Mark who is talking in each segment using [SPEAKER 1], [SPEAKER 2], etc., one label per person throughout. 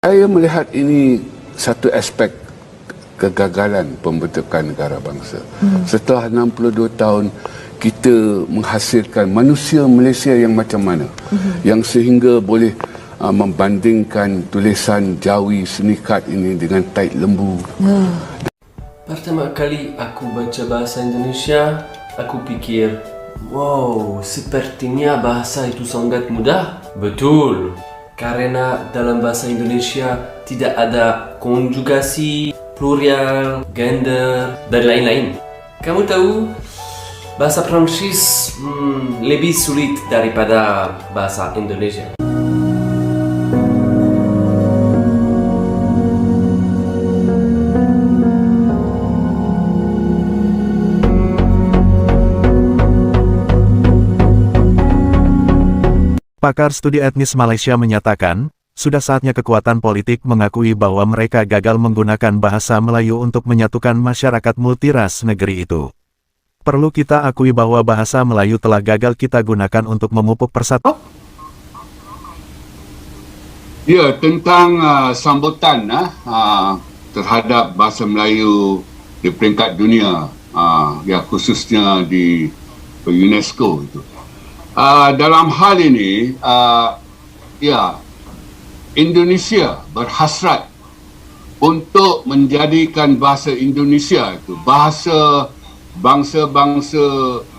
[SPEAKER 1] Saya melihat ini satu aspek kegagalan pembentukan negara bangsa. Setelah 62 tahun, kita menghasilkan manusia Malaysia yang macam mana? Yang sehingga boleh membandingkan tulisan Jawi Senikat ini dengan taik lembu.
[SPEAKER 2] Pertama kali aku baca bahasa Indonesia, aku pikir, wow, sepertinya bahasa itu sangat mudah. Betul, karena dalam bahasa Indonesia tidak ada konjugasi, plural, gender, dan lain-lain. Kamu tahu, bahasa Prancis lebih sulit daripada bahasa Indonesia.
[SPEAKER 3] Pakar studi etnis Malaysia menyatakan, sudah saatnya kekuatan politik mengakui bahwa mereka gagal menggunakan bahasa Melayu untuk menyatukan masyarakat multiras negeri itu. Perlu kita akui bahwa bahasa Melayu telah gagal kita gunakan untuk memupuk persatuan.
[SPEAKER 1] Ya, tentang sambutan terhadap bahasa Melayu di peringkat dunia, ya khususnya di UNESCO itu. Dalam hal ini, ya, Indonesia berhasrat untuk menjadikan bahasa Indonesia itu bahasa bangsa-bangsa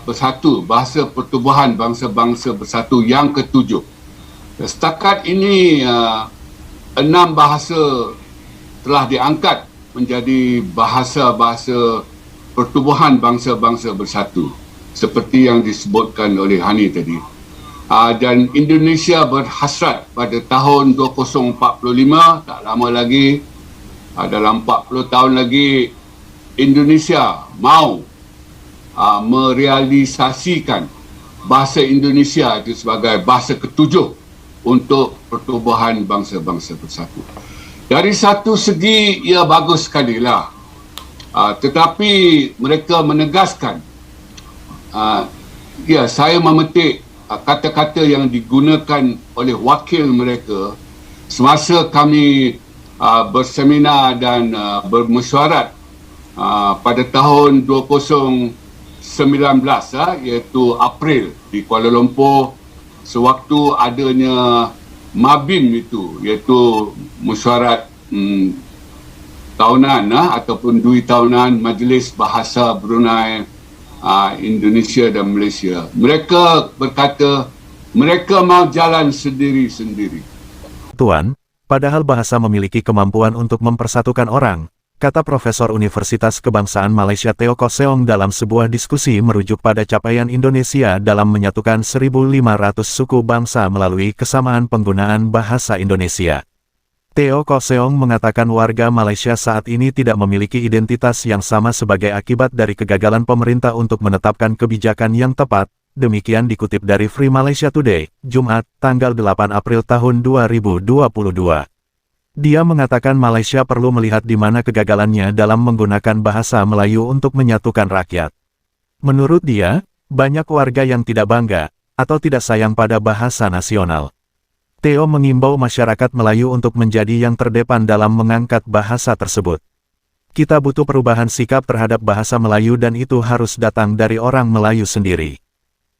[SPEAKER 1] bersatu, bahasa pertubuhan bangsa-bangsa bersatu yang ketujuh. Setakat ini 6 bahasa telah diangkat menjadi bahasa-bahasa pertubuhan bangsa-bangsa bersatu, seperti yang disebutkan oleh Hani tadi. Dan Indonesia berhasrat pada tahun 2045, tak lama lagi, dalam 40 tahun lagi, Indonesia mahu merealisasikan bahasa Indonesia itu sebagai bahasa ketujuh untuk pertubuhan bangsa-bangsa bersatu. Dari satu segi, ia bagus sekali lah. Tetapi mereka menegaskan, ya, saya memetik kata-kata yang digunakan oleh wakil mereka semasa kami berseminar dan bermesyuarat pada tahun 2019, iaitu April di Kuala Lumpur, sewaktu adanya MABIM itu, iaitu mesyuarat tahunan ataupun dui tahunan Majlis Bahasa Brunei, Indonesia dan Malaysia. Mereka berkata mereka mau jalan sendiri-sendiri.
[SPEAKER 3] Tuan, padahal bahasa memiliki kemampuan untuk mempersatukan orang, kata Profesor Universitas Kebangsaan Malaysia Teo Koh Seong dalam sebuah diskusi merujuk pada capaian Indonesia dalam menyatukan 1.500 suku bangsa melalui kesamaan penggunaan bahasa Indonesia. Teo Koh Seong mengatakan warga Malaysia saat ini tidak memiliki identitas yang sama sebagai akibat dari kegagalan pemerintah untuk menetapkan kebijakan yang tepat, demikian dikutip dari Free Malaysia Today, Jumat, tanggal 8 April tahun 2022. Dia mengatakan Malaysia perlu melihat di mana kegagalannya dalam menggunakan bahasa Melayu untuk menyatukan rakyat. Menurut dia, banyak warga yang tidak bangga, atau tidak sayang pada bahasa nasional. Teo mengimbau masyarakat Melayu untuk menjadi yang terdepan dalam mengangkat bahasa tersebut. Kita butuh perubahan sikap terhadap bahasa Melayu dan itu harus datang dari orang Melayu sendiri.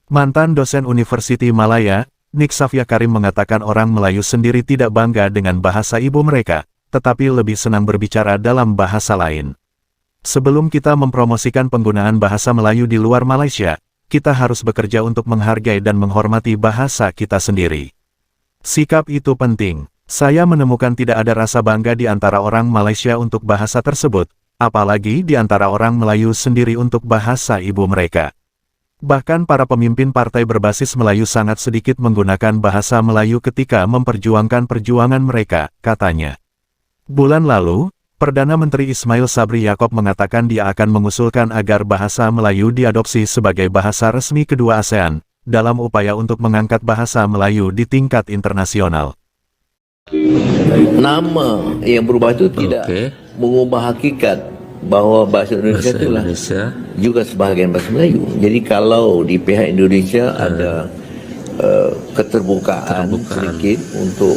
[SPEAKER 3] Mantan dosen Universiti Malaya, Nik Safia Karim mengatakan orang Melayu sendiri tidak bangga dengan bahasa ibu mereka, tetapi lebih senang berbicara dalam bahasa lain. Sebelum kita mempromosikan penggunaan bahasa Melayu di luar Malaysia, kita harus bekerja untuk menghargai dan menghormati bahasa kita sendiri. Sikap itu penting. Saya menemukan tidak ada rasa bangga di antara orang Malaysia untuk bahasa tersebut, apalagi di antara orang Melayu sendiri untuk bahasa ibu mereka. Bahkan para pemimpin partai berbasis Melayu sangat sedikit menggunakan bahasa Melayu ketika memperjuangkan perjuangan mereka, katanya. Bulan lalu, Perdana Menteri Ismail Sabri Yaakob mengatakan dia akan mengusulkan agar bahasa Melayu diadopsi sebagai bahasa resmi kedua ASEAN, dalam upaya untuk mengangkat bahasa Melayu di tingkat internasional.
[SPEAKER 4] Nama yang berubah itu tidak mengubah hakikat bahawa bahasa Indonesia itulah juga sebahagian bahasa Melayu. Jadi kalau di pihak Indonesia ada keterbukaan sedikit untuk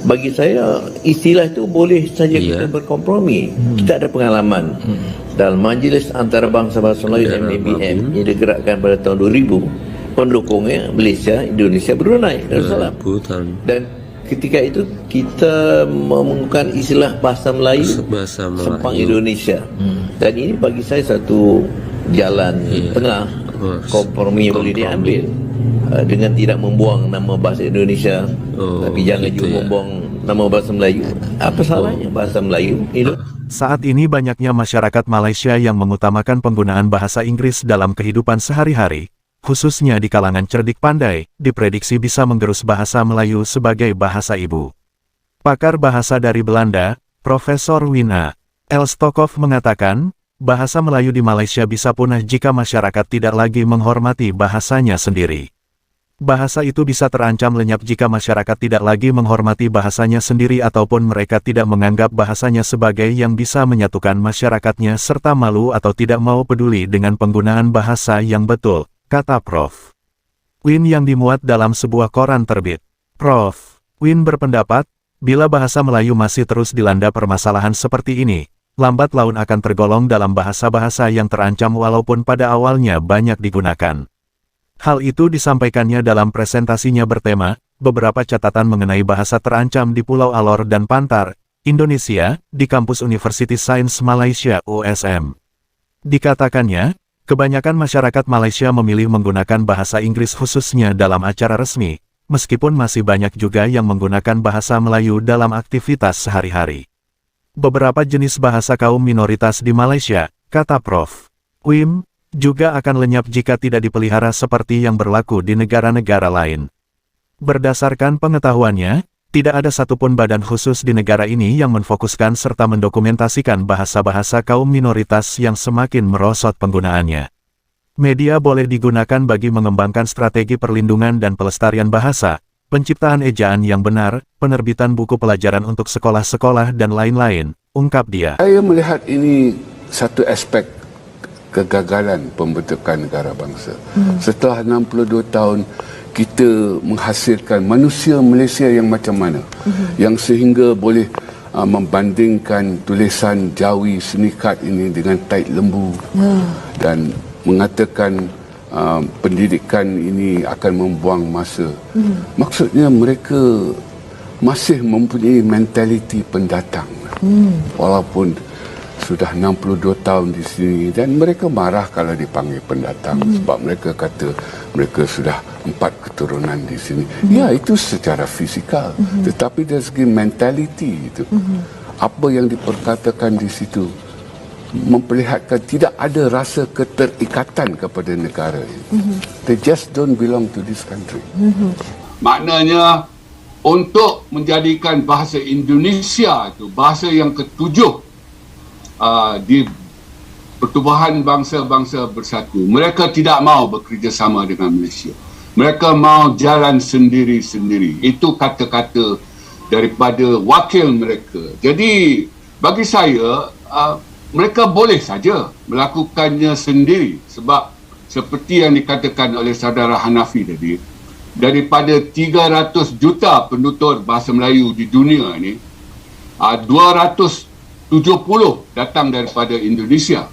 [SPEAKER 4] Bagi saya istilah itu boleh saja kita berkompromi. Kita ada pengalaman dalam Majlis Antarabangsa Bahasa Melayu MABM yang digerakkan pada tahun 2000. Pendukungnya Malaysia, Indonesia, Brunei Darussalam. Dan ketika itu kita menggunakan istilah bahasa Melayu Sepang Indonesia. Dan ini bagi saya satu jalan tengah, kompromi yang boleh diambil. Dengan tidak membuang nama bahasa Indonesia, tapi jangan juga membuang nama bahasa Melayu. Apa salahnya bahasa Melayu hidup?
[SPEAKER 3] Saat ini banyaknya masyarakat Malaysia yang mengutamakan penggunaan bahasa Inggris dalam kehidupan sehari-hari, khususnya di kalangan cerdik pandai, diprediksi bisa menggerus bahasa Melayu sebagai bahasa ibu. Pakar bahasa dari Belanda, Profesor Wina Elstokov mengatakan, bahasa Melayu di Malaysia bisa punah jika masyarakat tidak lagi menghormati bahasanya sendiri. Bahasa itu bisa terancam lenyap jika masyarakat tidak lagi menghormati bahasanya sendiri ataupun mereka tidak menganggap bahasanya sebagai yang bisa menyatukan masyarakatnya serta malu atau tidak mau peduli dengan penggunaan bahasa yang betul, kata Prof. Win yang dimuat dalam sebuah koran terbit. Prof. Win berpendapat, bila bahasa Melayu masih terus dilanda permasalahan seperti ini, lambat laun akan tergolong dalam bahasa-bahasa yang terancam walaupun pada awalnya banyak digunakan. Hal itu disampaikannya dalam presentasinya bertema, beberapa catatan mengenai bahasa terancam di Pulau Alor dan Pantar, Indonesia, di kampus University Science Malaysia USM. Dikatakannya, kebanyakan masyarakat Malaysia memilih menggunakan bahasa Inggris khususnya dalam acara resmi, meskipun masih banyak juga yang menggunakan bahasa Melayu dalam aktivitas sehari-hari. Beberapa jenis bahasa kaum minoritas di Malaysia, kata Prof. Wim, juga akan lenyap jika tidak dipelihara seperti yang berlaku di negara-negara lain. Berdasarkan pengetahuannya, tidak ada satupun badan khusus di negara ini yang memfokuskan serta mendokumentasikan bahasa-bahasa kaum minoritas yang semakin merosot penggunaannya. Media boleh digunakan bagi mengembangkan strategi perlindungan dan pelestarian bahasa, penciptaan ejaan yang benar, penerbitan buku pelajaran untuk sekolah-sekolah dan lain-lain, ungkap dia.
[SPEAKER 1] Saya melihat ini satu aspek kegagalan pembentukan negara bangsa. Setelah 62 tahun, kita menghasilkan manusia Malaysia yang macam mana? Yang sehingga boleh membandingkan tulisan Jawi Senikat ini dengan Taik Lembu. Dan mengatakan pendidikan ini akan membuang masa. Maksudnya mereka masih mempunyai mentaliti pendatang. Walaupun sudah 62 tahun di sini dan mereka marah kalau dipanggil pendatang sebab mereka kata mereka sudah 4 keturunan di sini. Ya, itu secara fizikal. Tetapi dari segi mentaliti itu, apa yang diperkatakan di situ memperlihatkan tidak ada rasa keterikatan kepada negara ini. They just don't belong to this country.
[SPEAKER 5] Maknanya untuk menjadikan bahasa Indonesia itu bahasa yang ketujuh di pertubuhan bangsa-bangsa bersatu. Mereka tidak mahu bekerjasama dengan Malaysia. Mereka mahu jalan sendiri-sendiri. Itu kata-kata daripada wakil mereka. Jadi bagi saya mereka boleh saja melakukannya sendiri sebab seperti yang dikatakan oleh saudara Hanafi tadi, daripada 300 juta penutur bahasa Melayu di dunia ini, 270 datang daripada Indonesia.